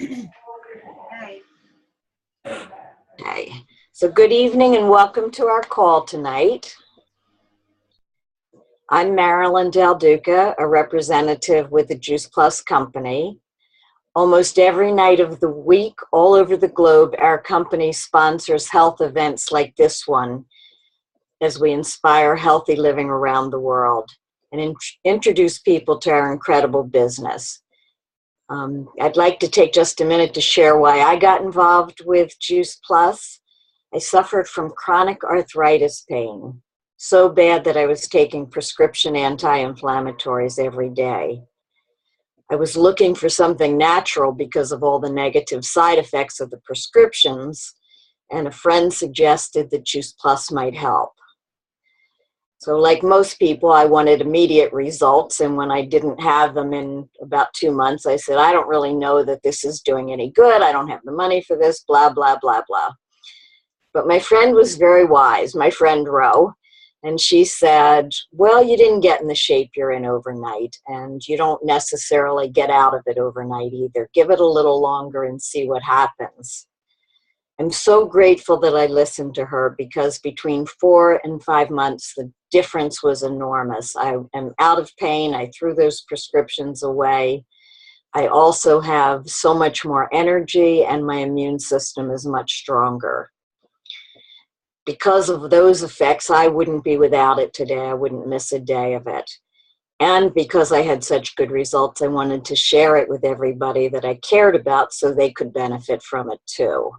Hi. Okay, so good evening and welcome to our call tonight. I'm Marilyn Del Duca, a representative with the Juice Plus Company. Almost every night of the week, all over the globe, our company sponsors health events like this one as we inspire healthy living around the world and introduce people to our incredible business. I'd like to take just a minute to share why I got involved with Juice Plus. I suffered from chronic arthritis pain, so bad that I was taking prescription anti-inflammatories every day. I was looking for something natural because of all the negative side effects of the prescriptions, and a friend suggested that Juice Plus might help. So like most people, I wanted immediate results, and when I didn't have them in about 2 months, I said, I don't really know that this is doing any good. I don't have the money for this, blah, blah, blah, blah. But my friend was very wise, my friend Ro, and she said, well, you didn't get in the shape you're in overnight, and you don't necessarily get out of it overnight either. Give it a little longer and see what happens. I'm so grateful that I listened to her, because between 4 and 5 months, the difference was enormous. I am out of pain. I threw those prescriptions away. I also have so much more energy, and my immune system is much stronger. Because of those effects, I wouldn't be without it today. I wouldn't miss a day of it. And because I had such good results, I wanted to share it with everybody that I cared about so they could benefit from it too.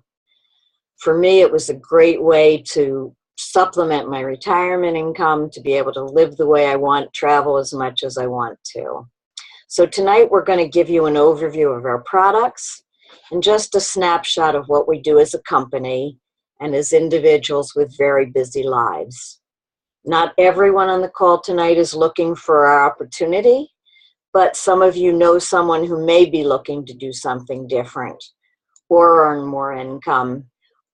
For me, it was a great way to supplement my retirement income, to be able to live the way I want, travel as much as I want to. So tonight we're going to give you an overview of our products and just a snapshot of what we do as a company and as individuals with very busy lives. Not everyone on the call tonight is looking for our opportunity, but some of you know someone who may be looking to do something different or earn more income,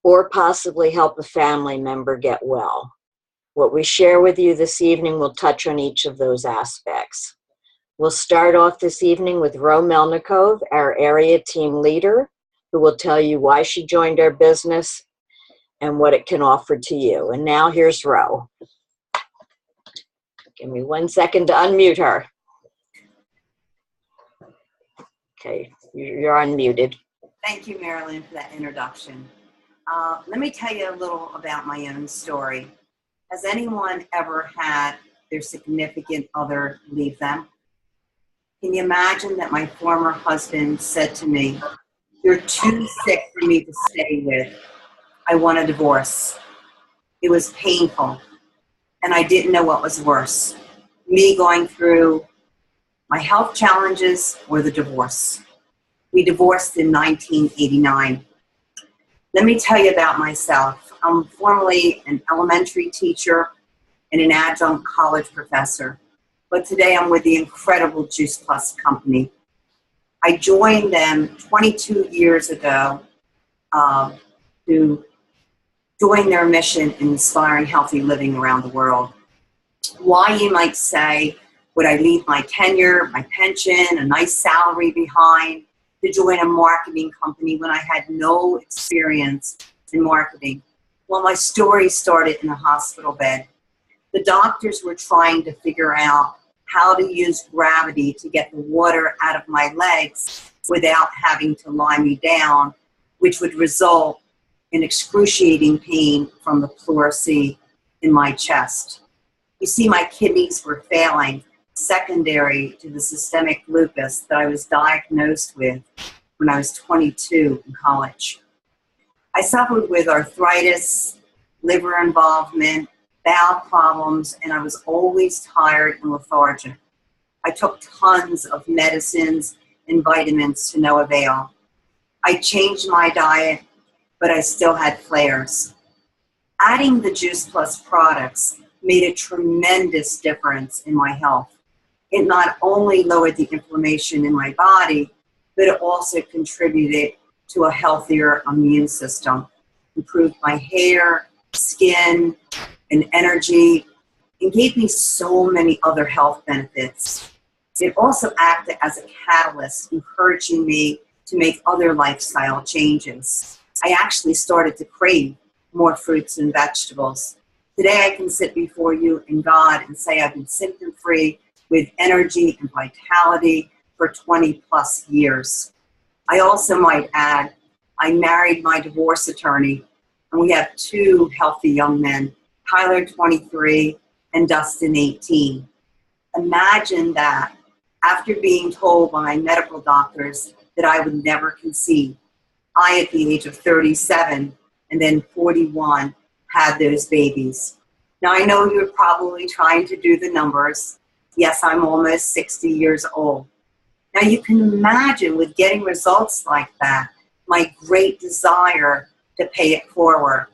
or possibly help a family member get well. What we share with you this evening will touch on each of those aspects. We'll start off this evening with Ro Melnikov, our area team leader, who will tell you why she joined our business and what it can offer to you. And now here's Ro. Give me 1 second to unmute her. Okay, you're unmuted. Thank you, Marilyn, for that introduction. Let me tell you a little about my own story. Has anyone ever had their significant other leave them? Can you imagine that my former husband said to me, "You're too sick for me to stay with. I want a divorce." It was painful, and I didn't know what was worse, me going through my health challenges or the divorce. We divorced in 1989. Let me tell you about myself. I'm formerly an elementary teacher and an adjunct college professor, but today I'm with the incredible Juice Plus Company. I joined them 22 years ago to join their mission in inspiring healthy living around the world. Why, you might say, would I leave my tenure, my pension, a nice salary behind to join a marketing company when I had no experience in marketing? Well, my story started in a hospital bed. The doctors were trying to figure out how to use gravity to get the water out of my legs without having to lie me down, which would result in excruciating pain from the pleurisy in my chest. You see, my kidneys were failing, secondary to the systemic lupus that I was diagnosed with when I was 22 in college. I suffered with arthritis, liver involvement, bowel problems, and I was always tired and lethargic. I took tons of medicines and vitamins to no avail. I changed my diet, but I still had flares. Adding the Juice Plus products made a tremendous difference in my health. It not only lowered the inflammation in my body, but it also contributed to a healthier immune system, improved my hair, skin, and energy, and gave me so many other health benefits. It also acted as a catalyst, encouraging me to make other lifestyle changes. I actually started to crave more fruits and vegetables. Today I can sit before you in God and say I've been symptom-free with energy and vitality for 20 plus years. I also might add, I married my divorce attorney, and we have two healthy young men, Tyler 23 and Dustin 18. Imagine that after being told by medical doctors that I would never conceive, I at the age of 37 and then 41 had those babies. Now I know you're probably trying to do the numbers. Yes, I'm almost 60 years old. Now you can imagine with getting results like that, my great desire to pay it forward.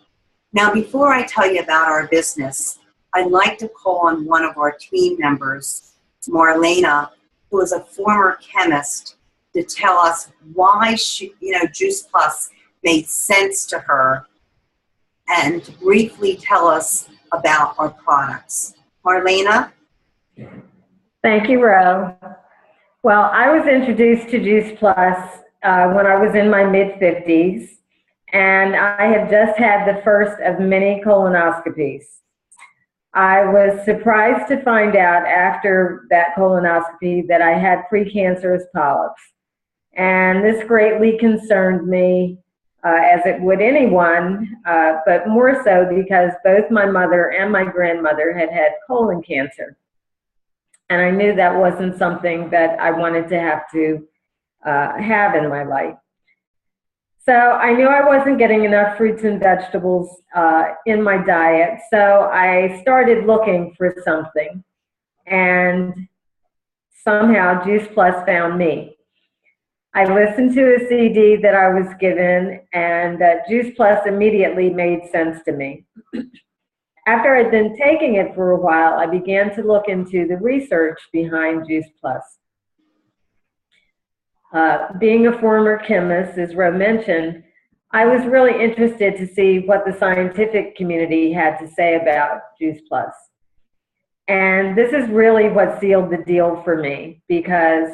Now before I tell you about our business, I'd like to call on one of our team members, Marlena, who is a former chemist, to tell us why Juice Plus made sense to her and to briefly tell us about our products. Marlena? Thank you, Ro. Well, I was introduced to Juice Plus when I was in my mid-50s, and I had just had the first of many colonoscopies. I was surprised to find out after that colonoscopy that I had precancerous polyps. And this greatly concerned me, as it would anyone, but more so because both my mother and my grandmother had had colon cancer. And I knew that wasn't something that I wanted to have in my life. So I knew I wasn't getting enough fruits and vegetables in my diet, so I started looking for something, and somehow Juice Plus found me. I listened to a CD that I was given, and Juice Plus immediately made sense to me. After I'd been taking it for a while, I began to look into the research behind Juice Plus. Being a former chemist, as Ro mentioned, I was really interested to see what the scientific community had to say about Juice Plus. And this is really what sealed the deal for me, because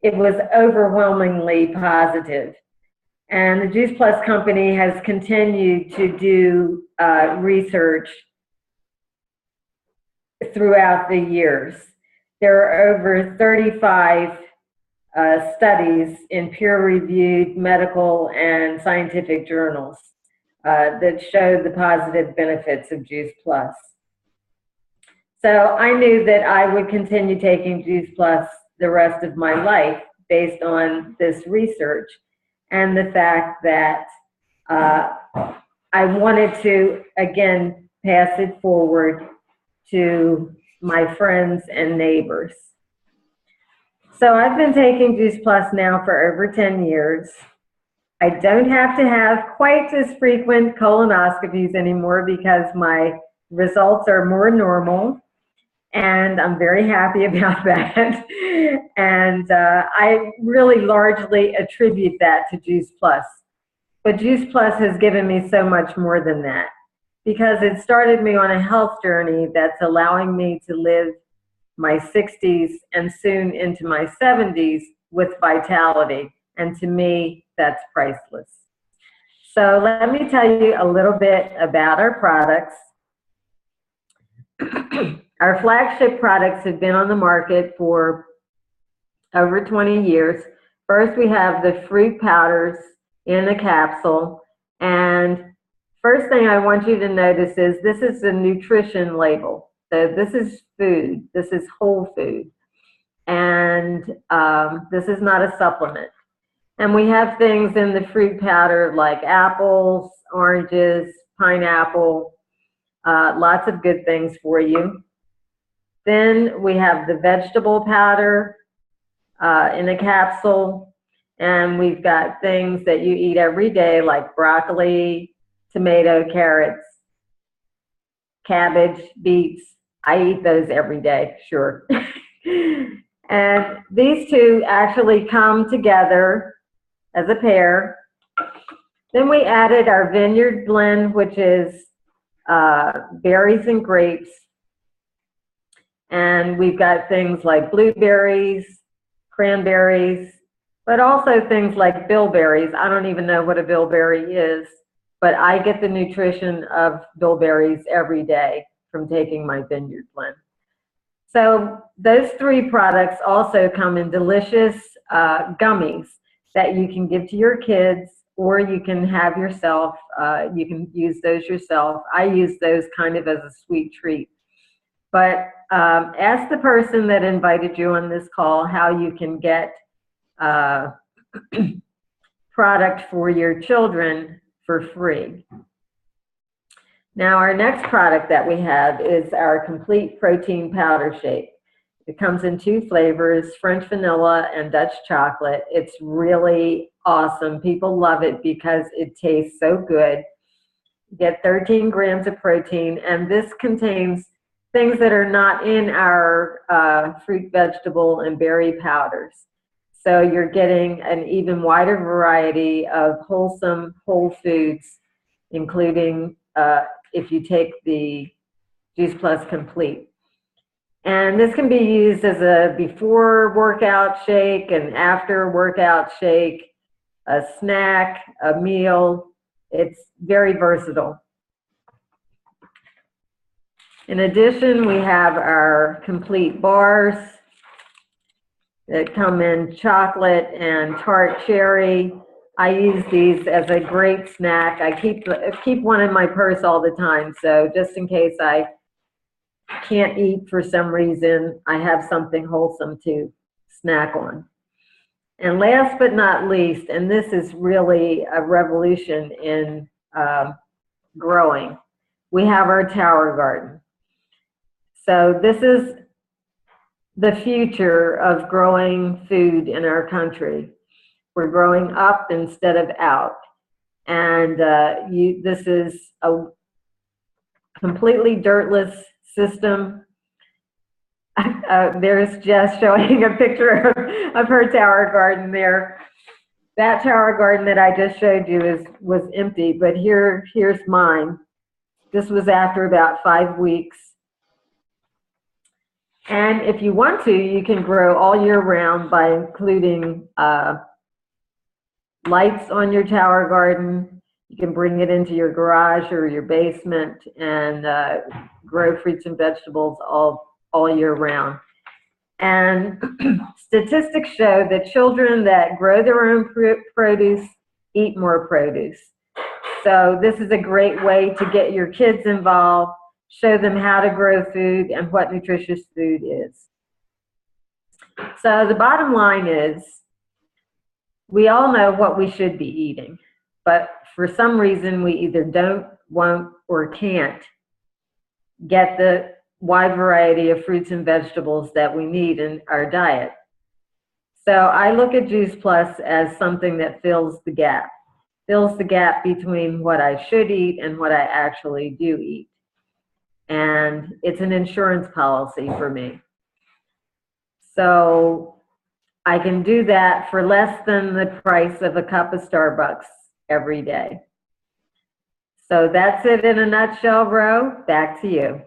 it was overwhelmingly positive. And the Juice Plus company has continued to do research throughout the years. There are over 35 studies in peer-reviewed medical and scientific journals that show the positive benefits of Juice Plus. So I knew that I would continue taking Juice Plus the rest of my life based on this research and the fact that I wanted to, again, pass it forward to my friends and neighbors. So I've been taking Juice Plus now for over 10 years. I don't have to have quite as frequent colonoscopies anymore because my results are more normal, and I'm very happy about that. And I really largely attribute that to Juice Plus. But Juice Plus has given me so much more than that, because it started me on a health journey that's allowing me to live my 60s and soon into my 70s with vitality. And to me, that's priceless. So let me tell you a little bit about our products. Our flagship products have been on the market for over 20 years. First, we have the fruit powders in a capsule. And first thing I want you to notice is this is the nutrition label. So this is food. This is whole food. And this is not a supplement. And we have things in the fruit powder like apples, oranges, pineapple, lots of good things for you. Then we have the vegetable powder in a capsule. And we've got things that you eat every day like broccoli, tomato, carrots, cabbage, beets. I eat those every day, sure. And these two actually come together as a pair. Then we added our Vineyard Blend, which is berries and grapes. And we've got things like blueberries, cranberries, but also things like bilberries. I don't even know what a bilberry is, but I get the nutrition of bilberries every day from taking my Vineyard Blend. So those 3 products also come in delicious gummies that you can give to your kids, or you can have yourself. You can use those yourself. I use those kind of as a sweet treat. But ask the person that invited you on this call how you can get product for your children for free. Now, our next product that we have is our complete protein powder shake. It comes in 2 flavors, French vanilla and Dutch chocolate. It's really awesome. People love it because it tastes so good. You get 13 grams of protein, and this contains things that are not in our fruit, vegetable, and berry powders. So you're getting an even wider variety of wholesome whole foods, including if you take the Juice Plus Complete. And this can be used as a before workout shake, an after workout shake, a snack, a meal. It's very versatile. In addition, we have our complete bars that come in chocolate and tart cherry. I use these as a great snack. I keep one in my purse all the time, so just in case I can't eat for some reason, I have something wholesome to snack on. And last but not least, and this is really a revolution in growing, we have our Tower Garden. So this is the future of growing food in our country. We're growing up instead of out. And this is a completely dirtless system. There's Jess showing a picture of her Tower Garden there. That Tower Garden that I just showed you was empty, but here's mine. This was after about 5 weeks. And if you want to, you can grow all year round by including lights on your Tower Garden. You can bring it into your garage or your basement and grow fruits and vegetables all year round. And statistics show that children that grow their own produce eat more produce. So this is a great way to get your kids involved, show them how to grow food and what nutritious food is. So the bottom line is, we all know what we should be eating, but for some reason we either don't, won't, or can't get the wide variety of fruits and vegetables that we need in our diet. So I look at Juice Plus as something that fills the gap between what I should eat and what I actually do eat. And it's an insurance policy for me. So I can do that for less than the price of a cup of Starbucks every day. So that's it in a nutshell, Ro. Back to you.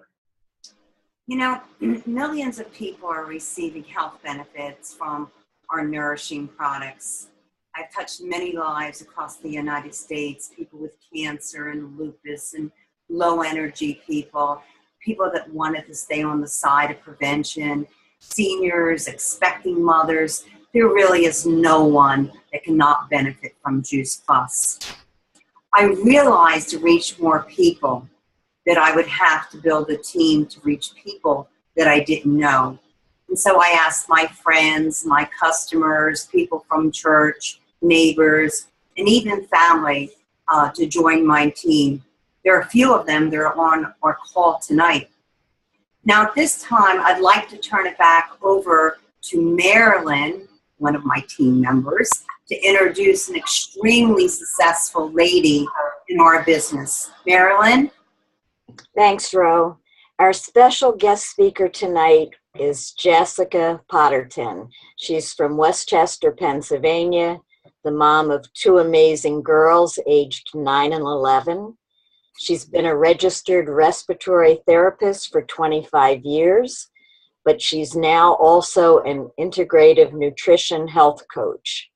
You know, millions of people are receiving health benefits from our nourishing products. I've touched many lives across the United States, people with cancer and lupus and low energy people that wanted to stay on the side of prevention, seniors, expecting mothers. There really is no one that cannot benefit from Juice Plus. I realized to reach more people that I would have to build a team to reach people that I didn't know. And so I asked my friends, my customers, people from church, neighbors, and even family to join my team. There are a few of them that are on our call tonight. Now at this time, I'd like to turn it back over to Marilyn, one of my team members, to introduce an extremely successful lady in our business. Marilyn? Thanks, Ro. Our special guest speaker tonight is Jessica Potterton. She's from Westchester, Pennsylvania, the mom of 2 amazing girls aged 9 and 11. She's been a registered respiratory therapist for 25 years, but she's now also an integrative nutrition health coach.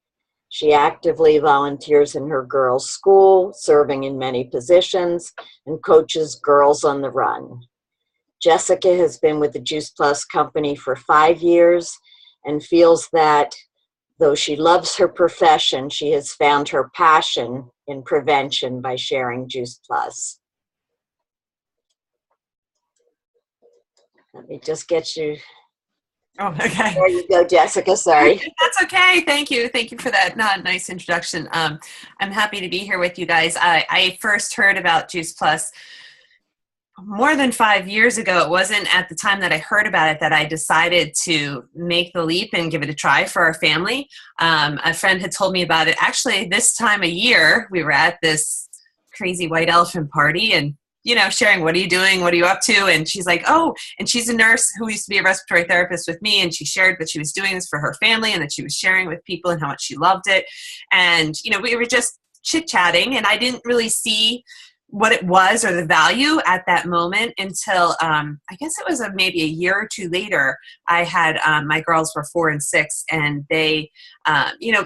She actively volunteers in her girls' school, serving in many positions, and coaches Girls on the Run. Jessica has been with the Juice Plus company for 5 years and feels that though she loves her profession, she has found her passion in prevention by sharing Juice Plus. Let me just get you. Oh, okay. There you go, Jessica. Sorry. That's okay. Thank you. Thank you for that nice introduction. I'm happy to be here with you guys. I first heard about Juice Plus more than 5 years ago. It wasn't at the time that I heard about it that I decided to make the leap and give it a try for our family. A friend had told me about it. Actually, this time of year, we were at this crazy white elephant party and, you know, sharing, what are you doing? What are you up to? And she's like, oh, and she's a nurse who used to be a respiratory therapist with me. And she shared that she was doing this for her family and that she was sharing with people and how much she loved it. And, you know, we were just chit-chatting and I didn't really see what it was or the value at that moment until I guess it was maybe a year or two later. I had my girls were 4 and 6 and they, you know,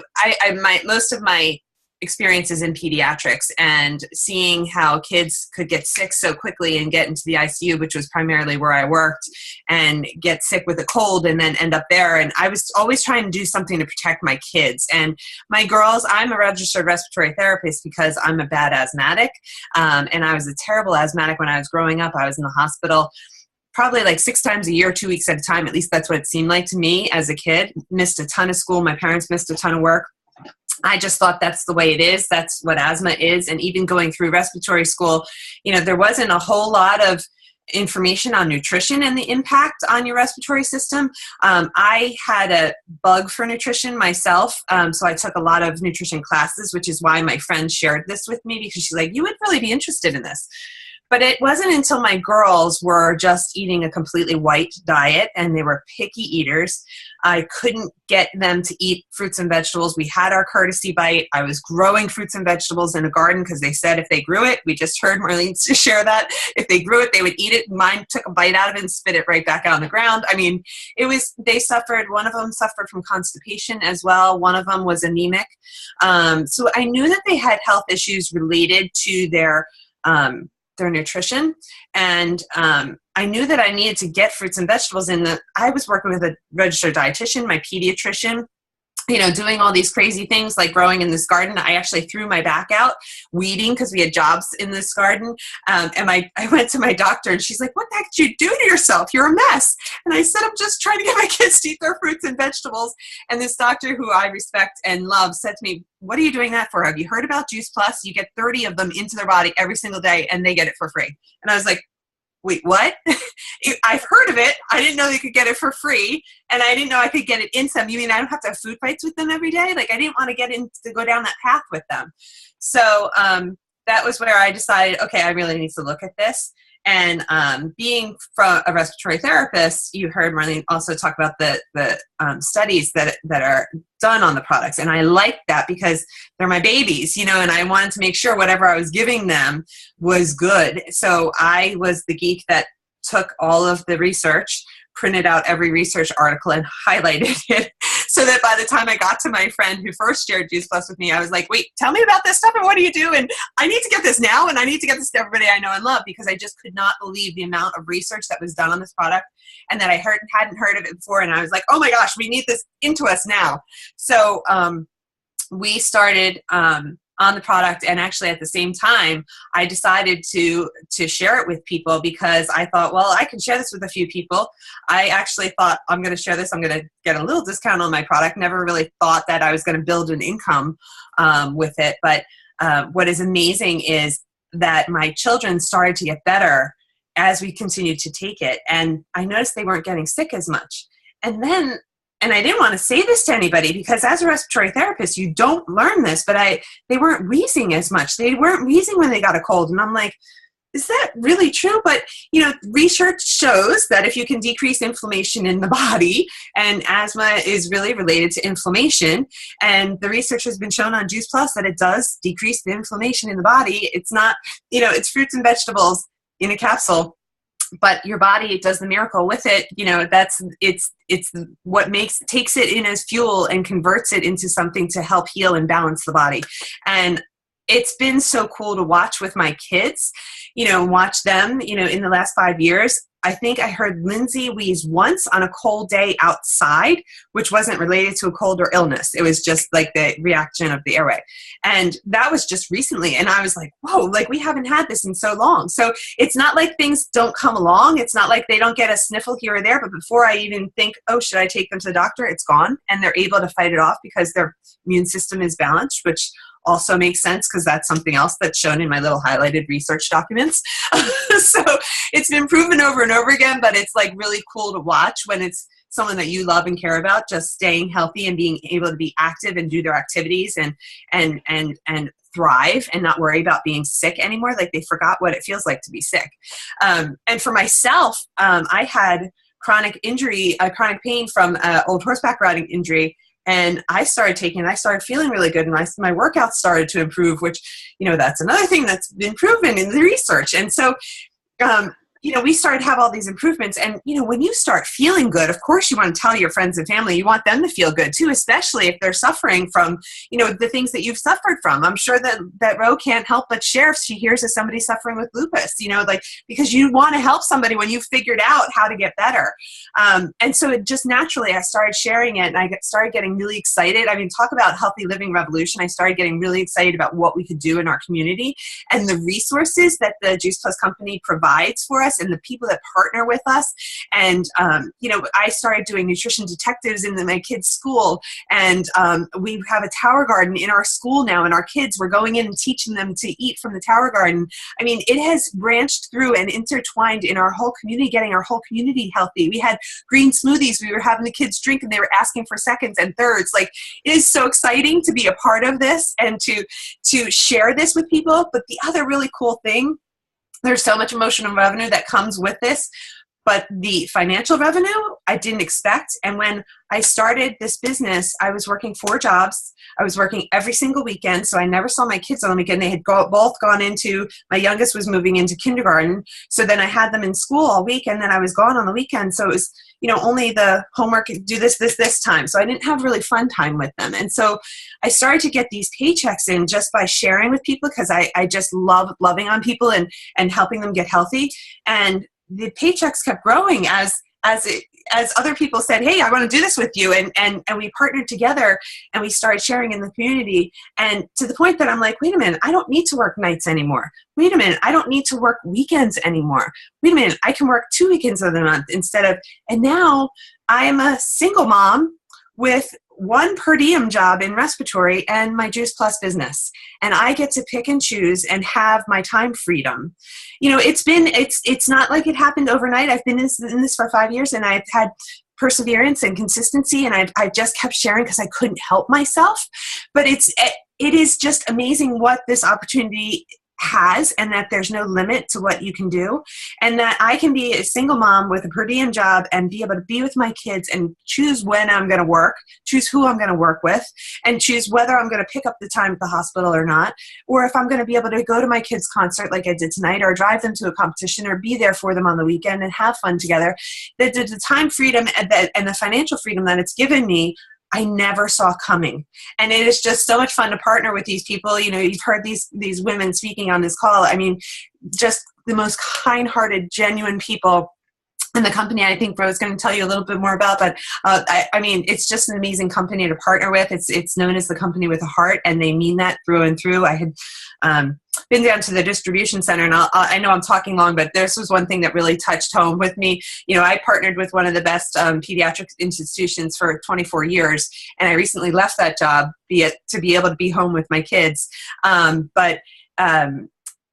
most of my experiences in pediatrics and seeing how kids could get sick so quickly and get into the ICU, which was primarily where I worked, and get sick with a cold and then end up there. And I was always trying to do something to protect my kids. And my girls, I'm a registered respiratory therapist because I'm a bad asthmatic. And I was a terrible asthmatic when I was growing up. I was in the hospital probably like 6 times a year, 2 weeks at a time. At least that's what it seemed like to me as a kid. Missed a ton of school. My parents missed a ton of work. I just thought that's the way it is. That's what asthma is. And even going through respiratory school, you know, there wasn't a whole lot of information on nutrition and the impact on your respiratory system. I had a bug for nutrition myself. So I took a lot of nutrition classes, which is why my friend shared this with me, because she's like, you would really be interested in this. But it wasn't until my girls were just eating a completely white diet and they were picky eaters. I couldn't get them to eat fruits and vegetables. We had our courtesy bite. I was growing fruits and vegetables in a garden because they said if they grew it, we just heard Marlene share that, if they grew it, they would eat it. Mine took a bite out of it and spit it right back out on the ground. I mean, they suffered, one of them suffered from constipation as well. One of them was anemic. So I knew that they had health issues related to their nutrition. And I knew that I needed to get fruits and vegetables in. I was working with a registered dietitian, my pediatrician, you know, doing all these crazy things like growing in this garden. I actually threw my back out weeding because we had jobs in this garden. And I went to my doctor and she's like, what the heck did you do to yourself? You're a mess. And I said, I'm just trying to get my kids to eat their fruits and vegetables. And this doctor who I respect and love said to me, what are you doing that for? Have you heard about Juice Plus? You get 30 of them into their body every single day and they get it for free. And I was like, wait, what? I've heard of it. I didn't know you could get it for free. And I didn't know I could get it in some. You mean I don't have to have food fights with them every day? Like I didn't want to go down that path with them. So that was where I decided, okay, I really need to look at this. And being from a respiratory therapist, you heard Marlene also talk about the studies that are done on the products. And I like that because they're my babies, you know, and I wanted to make sure whatever I was giving them was good. So I was the geek that took all of the research, printed out every research article and highlighted it so that by the time I got to my friend who first shared Juice Plus with me, I was like, wait, tell me about this stuff and what do you do? And I need to get this now and I need to get this to everybody I know and love because I just could not believe the amount of research that was done on this product and that I hadn't heard of it before. And I was like, oh my gosh, we need this into us now. So we started on the product, and actually at the same time I decided to share it with people because I thought, well, I can share this with a few people. I actually thought I'm going to share this, I'm going to get a little discount on my product. Never really thought that I was going to build an income with it, but what is amazing is that my children started to get better as we continued to take it, and I noticed they weren't getting sick as much. And I didn't want to say this to anybody because as a respiratory therapist, you don't learn this, but they weren't wheezing as much. They weren't wheezing when they got a cold. And I'm like, is that really true? But, you know, research shows that if you can decrease inflammation in the body, and asthma is really related to inflammation, and the research has been shown on Juice Plus that it does decrease the inflammation in the body. It's not, you know, it's fruits and vegetables in a capsule but your body does the miracle with it. You know, it's what takes it in as fuel and converts it into something to help heal and balance the body. And it's been so cool to watch with my kids, you know, watch them, you know, in the last 5 years. I think I heard Lindsay wheeze once on a cold day outside, which wasn't related to a cold or illness. It was just like the reaction of the airway. And that was just recently. And I was like, whoa, like we haven't had this in so long. So it's not like things don't come along. It's not like they don't get a sniffle here or there. But before I even think, oh, should I take them to the doctor? It's gone. And they're able to fight it off because their immune system is balanced, which also makes sense because that's something else that's shown in my little highlighted research documents. So it's been proven over and over again, but it's like really cool to watch when it's someone that you love and care about, just staying healthy and being able to be active and do their activities and thrive and not worry about being sick anymore. Like they forgot what it feels like to be sick. And for myself, I had chronic pain from old horseback riding injury. And I started feeling really good, and my workouts started to improve, which, you know, that's another thing that's been proven in the research. And so, you know, we started to have all these improvements. And, you know, when you start feeling good, of course you want to tell your friends and family, you want them to feel good too, especially if they're suffering from, you know, the things that you've suffered from. I'm sure that Ro can't help but share if she hears of somebody suffering with lupus, you know, like, because you want to help somebody when you've figured out how to get better. And so it just naturally, I started sharing it, and I started getting really excited. I mean, talk about healthy living revolution. I started getting really excited about what we could do in our community and the resources that the Juice Plus company provides for us and the people that partner with us. And, you know, I started doing nutrition detectives in my kids' school. And we have a tower garden in our school now. And our kids, we're going in and teaching them to eat from the tower garden. I mean, it has branched through and intertwined in our whole community, getting our whole community healthy. We had green smoothies we were having the kids drink, and they were asking for seconds and thirds. Like, it is so exciting to be a part of this and to share this with people. But the other really cool thing, there's so much emotional revenue that comes with this, but the financial revenue I didn't expect. And when I started this business, I was working 4 jobs. I was working every single weekend, so I never saw my kids on the weekend. They had both gone into, my youngest was moving into kindergarten, so then I had them in school all week, and then I was gone on the weekend. So it was, you know, only the homework, do this time. So I didn't have really fun time with them. And so I started to get these paychecks in just by sharing with people, because I just love loving on people and helping them get healthy. And the paychecks kept growing as other people said, hey, I want to do this with you. And we partnered together, and we started sharing in the community. And to the point that I'm like, wait a minute, I don't need to work nights anymore. Wait a minute, I don't need to work weekends anymore. Wait a minute, I can work 2 weekends of the month instead of, and now I am a single mom with 1 per diem job in respiratory and my Juice Plus business. And I get to pick and choose and have my time freedom. You know, it's not like it happened overnight. I've been in this for 5 years, and I've had perseverance and consistency, and I just kept sharing because I couldn't help myself. But it is just amazing what this opportunity has, and that there's no limit to what you can do, and that I can be a single mom with a per diem job and be able to be with my kids and choose when I'm going to work, choose who I'm going to work with, and choose whether I'm going to pick up the time at the hospital or not, or if I'm going to be able to go to my kids' concert like I did tonight, or drive them to a competition, or be there for them on the weekend and have fun together. The time freedom and the financial freedom that it's given me, I never saw coming. And it is just so much fun to partner with these people. You know, you've heard these women speaking on this call. I mean, just the most kind-hearted, genuine people in the company. I think Ro's going to tell you a little bit more about, but I mean, it's just an amazing company to partner with. It's known as the company with a heart, and they mean that through and through. I had been down to the distribution center, and I know I'm talking long, but this was one thing that really touched home with me. You know, I partnered with one of the best pediatric institutions for 24 years, and I recently left that job to be able to be home with my kids. But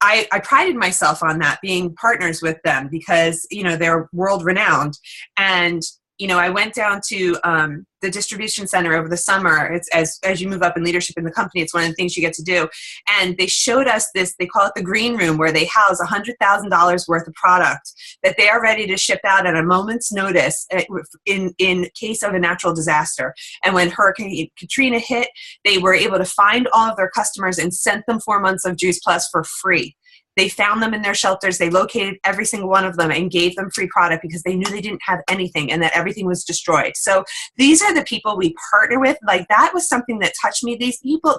I prided myself on that, being partners with them, because, you know, they're world renowned. And, you know, I went down to the distribution center over the summer. It's as you move up in leadership in the company, it's one of the things you get to do. And they showed us this, they call it the green room, where they house $100,000 worth of product that they are ready to ship out at a moment's notice in case of a natural disaster. And when Hurricane Katrina hit, they were able to find all of their customers and sent them 4 months of Juice Plus for free. They found them in their shelters. They located every single one of them and gave them free product because they knew they didn't have anything and that everything was destroyed. So these are the people we partner with. Like, that was something that touched me. These people,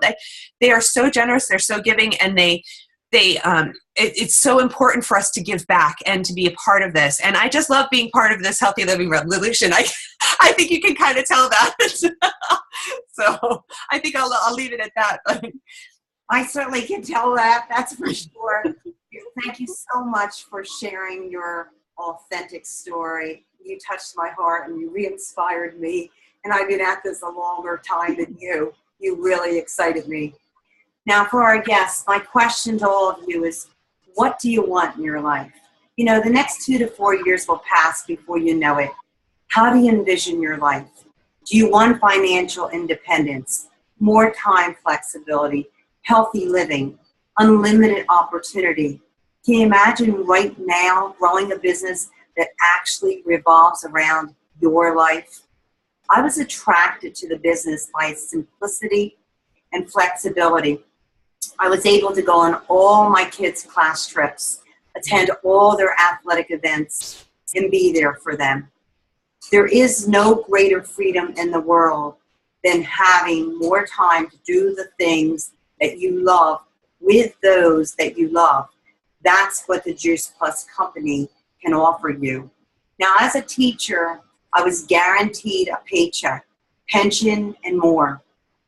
they are so generous, they're so giving, and it's so important for us to give back and to be a part of this. And I just love being part of this healthy living revolution. I think you can kind of tell that. So I think I'll leave it at that. I certainly can tell that, that's for sure. Thank you so much for sharing your authentic story. You touched my heart and you re-inspired me. And I've been at this a longer time than you. You really excited me. Now, for our guests, my question to all of you is, what do you want in your life? You know, the next 2 to 4 years will pass before you know it. How do you envision your life? Do you want financial independence, more time flexibility, healthy living, unlimited opportunity? Can you imagine right now growing a business that actually revolves around your life? I was attracted to the business by its simplicity and flexibility. I was able to go on all my kids' class trips, attend all their athletic events, and be there for them. There is no greater freedom in the world than having more time to do the things that you love with those that you love. That's what the Juice Plus company can offer you. Now, as a teacher, I was guaranteed a paycheck, pension, and more.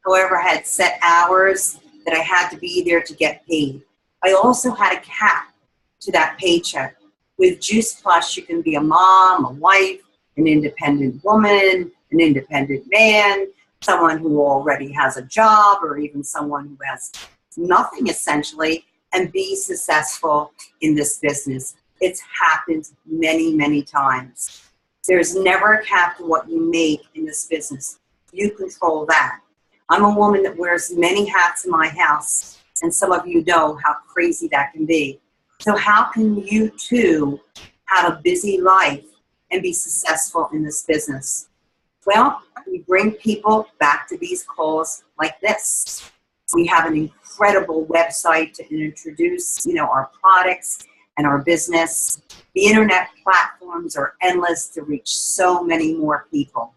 However, I had set hours that I had to be there to get paid. I also had a cap to that paycheck. With Juice Plus, you can be a mom, a wife, an independent woman, an independent man, someone who already has a job, or even someone who has nothing essentially, and be successful in this business. It's happened many, many times. There's never a cap to what you make in this business. You control that. I'm a woman that wears many hats in my house, and some of you know how crazy that can be. So how can you too have a busy life and be successful in this business? Well, we bring people back to these calls like this. We have an incredible website to introduce, our products and our business. The internet platforms are endless to reach so many more people.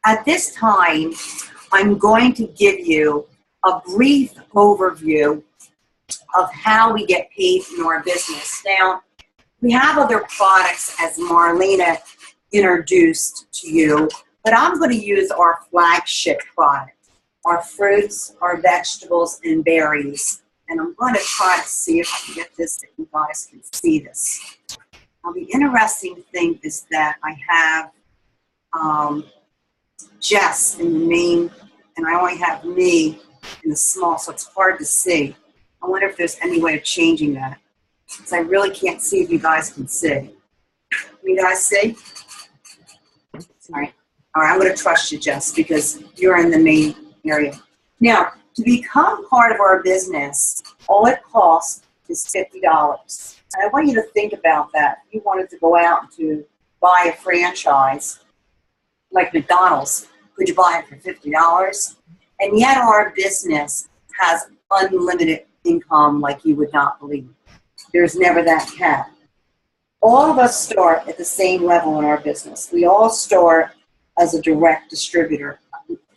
At this time, I'm going to give you a brief overview of how we get paid in our business. Now, we have other products, as Marlena introduced to you, but I'm going to use our flagship product, our fruits, our vegetables, and berries. And I'm going to try to see if I can get this, that you guys can see this. Now, the interesting thing is that I have Jess in the main, and I only have me in the small, so it's hard to see. I wonder if there's any way of changing that, because I really can't see if you guys can see. Can you guys see? All right, I'm going to trust you, Jess, because you're in the main area. Now, to become part of our business, all it costs is $50. And I want you to think about that. If you wanted to go out to buy a franchise, like McDonald's, could you buy it for $50? And yet our business has unlimited income like you would not believe. There's never that cap. All of us start at the same level in our business. We all start as a direct distributor,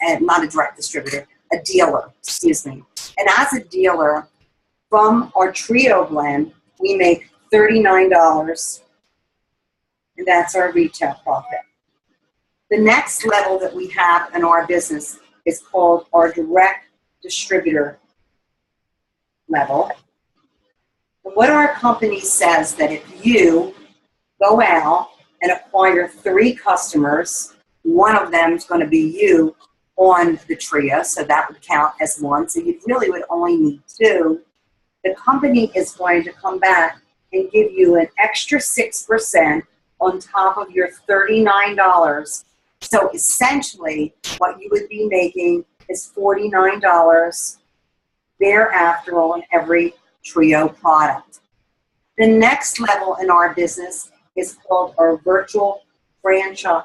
and not a direct distributor, a dealer, excuse me. And as a dealer, from our Trio blend, we make $39, and that's our retail profit. The next level that we have in our business is called our direct distributor level. And what our company says that if you go out and acquire 3 customers, one of them is going to be you on the Trio, so that would count as 1. So you really would only need 2. The company is going to come back and give you an extra 6% on top of your $39. So essentially, what you would be making is $49 thereafter on every Trio product. The next level in our business is called our virtual franchise.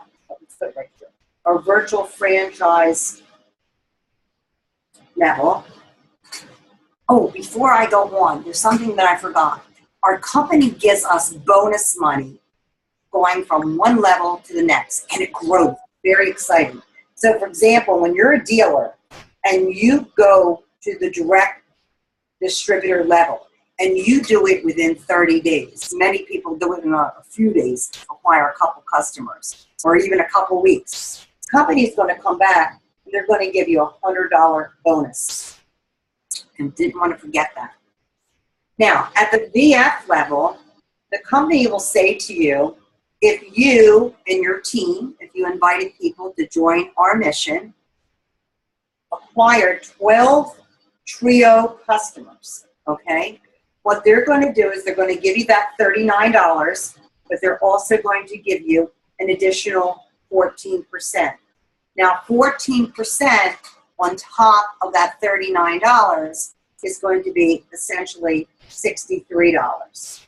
Our virtual franchise level. Oh, before I go on, there's something that I forgot. Our company gives us bonus money going from one level to the next, and it grows. Very exciting. So, for example, when you're a dealer and you go to the direct distributor level and you do it within 30 days, many people do it in a few days, acquire a couple customers, or even a couple weeks. The company is going to come back and they're going to give you a $100 bonus. And didn't want to forget that. Now, at the VF level, the company will say to you, if you and your team, if you invited people to join our mission, acquire 12 Trio customers, okay? What they're going to do is they're going to give you that $39, but they're also going to give you an additional 14%. Now, 14% on top of that $39 is going to be essentially $63.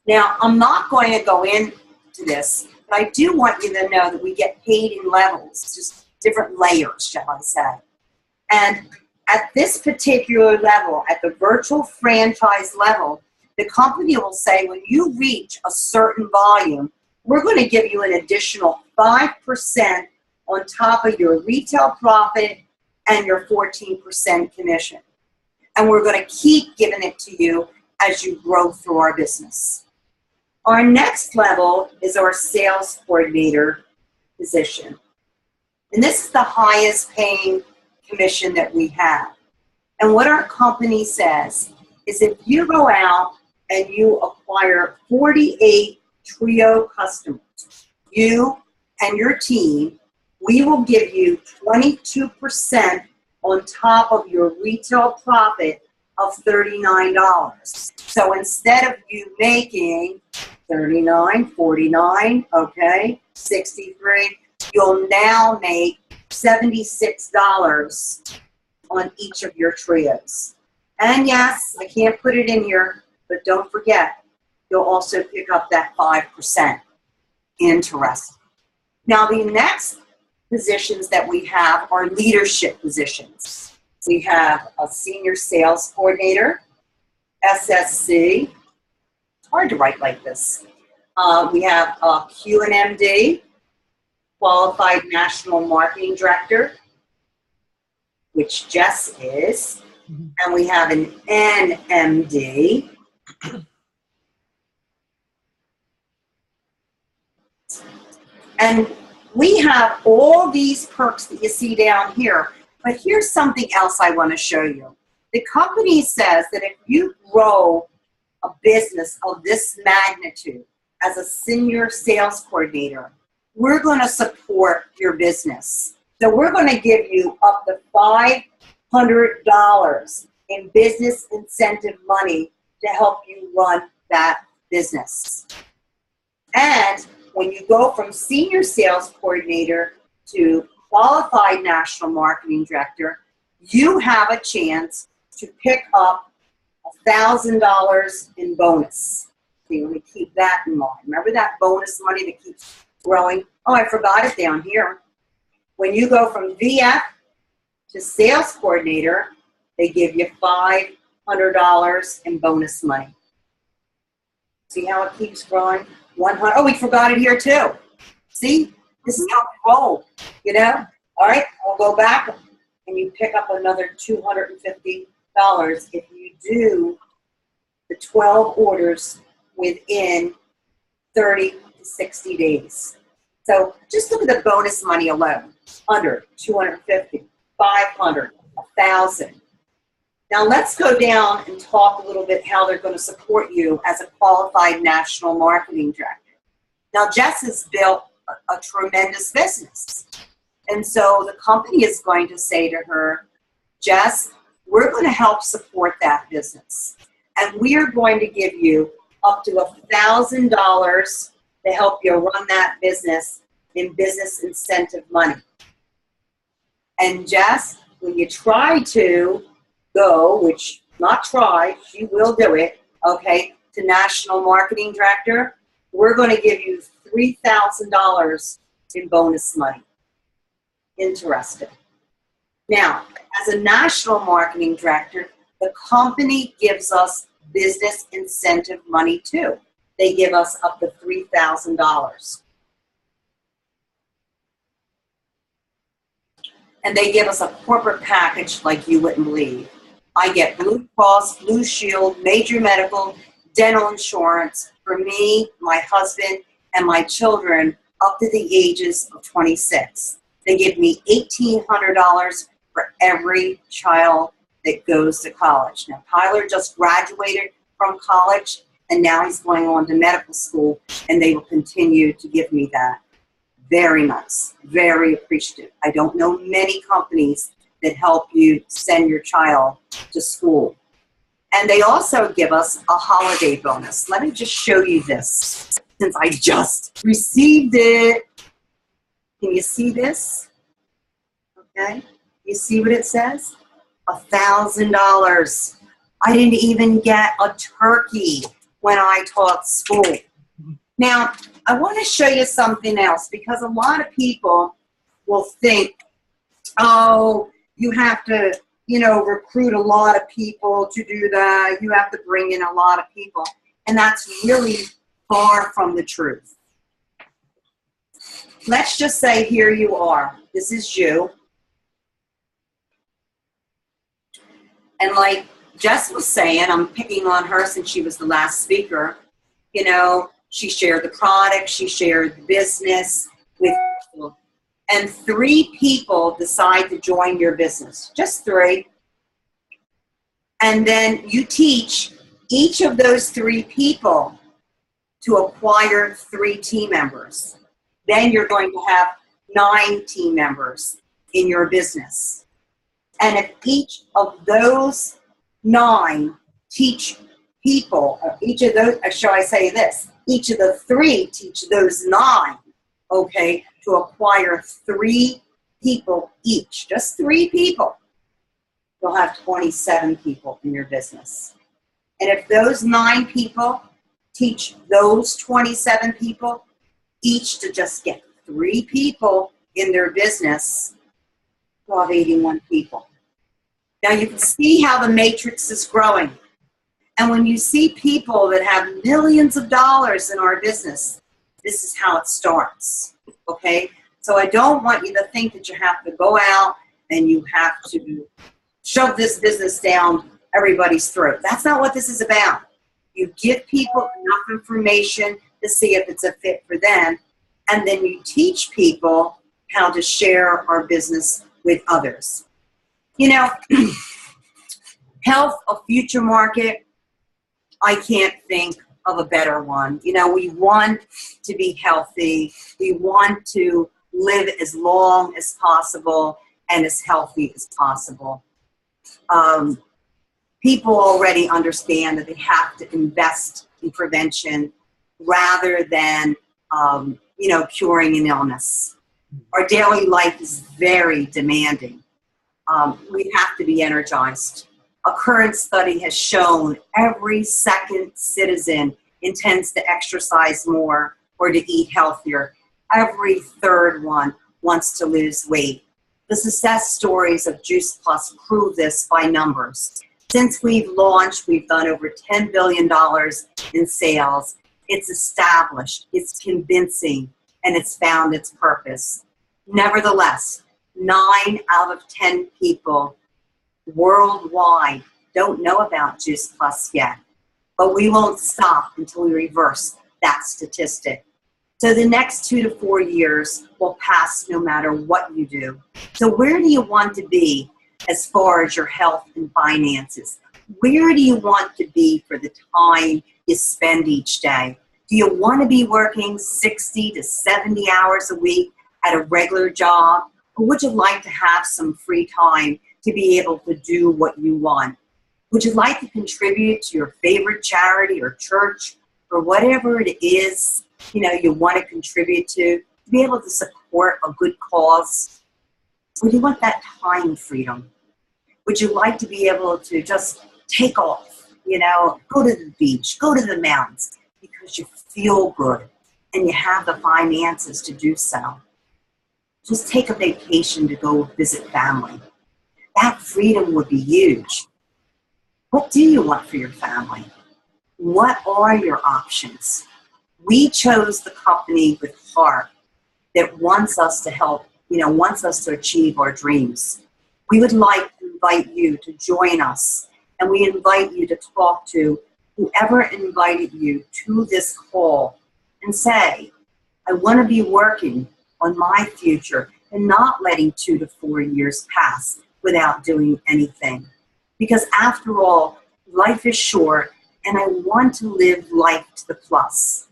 Now, I'm not going to go into this, but I do want you to know that we get paid in levels, just different layers, shall I say. And at this particular level, at the virtual franchise level, the company will say, when you reach a certain volume, we're going to give you an additional 5% on top of your retail profit and your 14% commission. And we're going to keep giving it to you as you grow through our business. Our next level is our sales coordinator position. And this is the highest paying commission that we have. And what our company says is if you go out and you acquire 48 Trio customers, you and your team, we will give you 22% on top of your retail profit of $39. So instead of you making 39, 49, okay, 63, you'll now make $76 on each of your trios. And yes, I can't put it in here, but don't forget, you'll also pick up that 5%. Interesting. Now, the next positions that we have are leadership positions. We have a senior sales coordinator, SSC. It's hard to write like this. We have a QNMD, Qualified National Marketing Director, which Jess is. And we have an NMD. And we have all these perks that you see down here, but here's something else I want to show you. The company says that if you grow a business of this magnitude as a senior sales coordinator, we're going to support your business. So we're going to give you up to $500 in business incentive money to help you run that business. And when you go from senior sales coordinator to qualified national marketing director, you have a chance to pick up $1,000 in bonus. So you want to keep that in mind. Remember that bonus money that keeps growing? Oh, I forgot it down here. When you go from VF to sales coordinator, they give you $500 in bonus money. See how it keeps growing? 100. Oh, we forgot it here too. See, this is how we roll, you know? All right, we'll go back and you pick up another $250 if you do the 12 orders within 30 to 60 days. So just look at the bonus money alone. 100, 250, 500, 1,000. Now let's go down and talk a little bit how they're going to support you as a qualified national marketing director. Now Jess has built a tremendous business. And so the company is going to say to her, Jess, we're going to help support that business. And we are going to give you up to $1,000 to help you run that business in business incentive money. And Jess, when you try to go, which not try, she will do it, okay, to national marketing director, we're going to give you $3,000 in bonus money. Interesting. Now, as a national marketing director, the company gives us business incentive money too. They give us up to $3,000. And they give us a corporate package like you wouldn't believe. I get Blue Cross, Blue Shield, major medical, dental insurance for me, my husband, and my children up to the ages of 26. They give me $1,800 for every child that goes to college. Now, Tyler just graduated from college, and now he's going on to medical school, and they will continue to give me that. Very nice, very appreciative. I don't know many companies that help you send your child to school. And they also give us a holiday bonus. Let me just show you this, since I just received it. Can you see this? Okay, you see what it says? $1,000. I didn't even get a turkey when I taught school. Now, I want to show you something else, because a lot of people will think, oh, you have to, recruit a lot of people to do that. You have to bring in a lot of people. And that's really far from the truth. Let's just say here you are. This is you. And like Jess was saying, I'm picking on her since she was the last speaker, she shared the product, she shared the business with people. And 3 people decide to join your business, just 3. And then you teach each of those 3 people to acquire 3 team members. Then you're going to have 9 team members in your business. And if each of those 9 teach people, or each of those, or shall I say this, each of the 3 teach those 9, okay, to acquire 3 people each, just 3 people, you'll have 27 people in your business. And if those 9 people teach those 27 people each to just get 3 people in their business, you'll have 81 people. Now you can see how the matrix is growing. And when you see people that have millions of dollars in our business, this is how it starts, okay? So I don't want you to think that you have to go out and you have to shove this business down everybody's throat. That's not what this is about. You give people enough information to see if it's a fit for them, and then you teach people how to share our business with others. Health, a future market, I can't think of a better one. We want to be healthy. We want to live as long as possible and as healthy as possible. People already understand that they have to invest in prevention rather than, curing an illness. Our daily life is very demanding. We have to be energized. A current study has shown every second citizen intends to exercise more or to eat healthier. Every third one wants to lose weight. The success stories of Juice Plus prove this by numbers. Since we've launched, we've done over $10 billion in sales. It's established, it's convincing, and it's found its purpose. Nevertheless, 9 out of 10 people worldwide don't know about Juice Plus yet, but we won't stop until we reverse that statistic. So the next 2 to 4 years will pass no matter what you do. So where do you want to be as far as your health and finances? Where do you want to be for the time you spend each day? Do you want to be working 60 to 70 hours a week at a regular job? Or would you like to have some free time to be able to do what you want? Would you like to contribute to your favorite charity or church or whatever it is you want to contribute to be able to support a good cause? Would you want that time freedom? Would you like to be able to just take off, go to the beach, go to the mountains because you feel good and you have the finances to do so? Just take a vacation to go visit family. that freedom would be huge. What do you want for your family? What are your options? We chose the company with heart that wants us to help, wants us to achieve our dreams. We would like to invite you to join us, and we invite you to talk to whoever invited you to this call and say, I want to be working on my future and not letting 2 to 4 years pass without doing anything. Because after all, life is short, and I want to live life to the plus.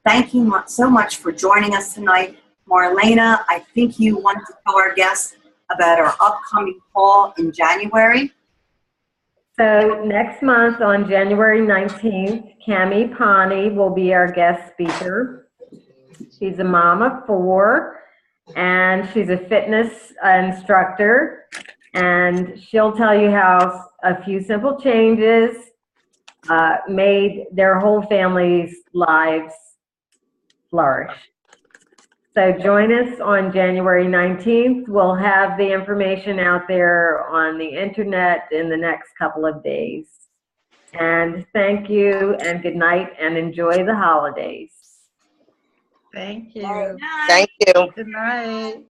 Thank you so much for joining us tonight. Marlena, I think you wanted to tell our guests about our upcoming call in January. So next month on January 19th, Cami Pani will be our guest speaker. She's a mom of 4, and she's a fitness instructor, and she'll tell you how a few simple changes made their whole family's lives flourish. So join us on January 19th. We'll have the information out there on the internet in the next couple of days. And thank you, and good night, and enjoy the holidays. Thank you. Thank you. Good night.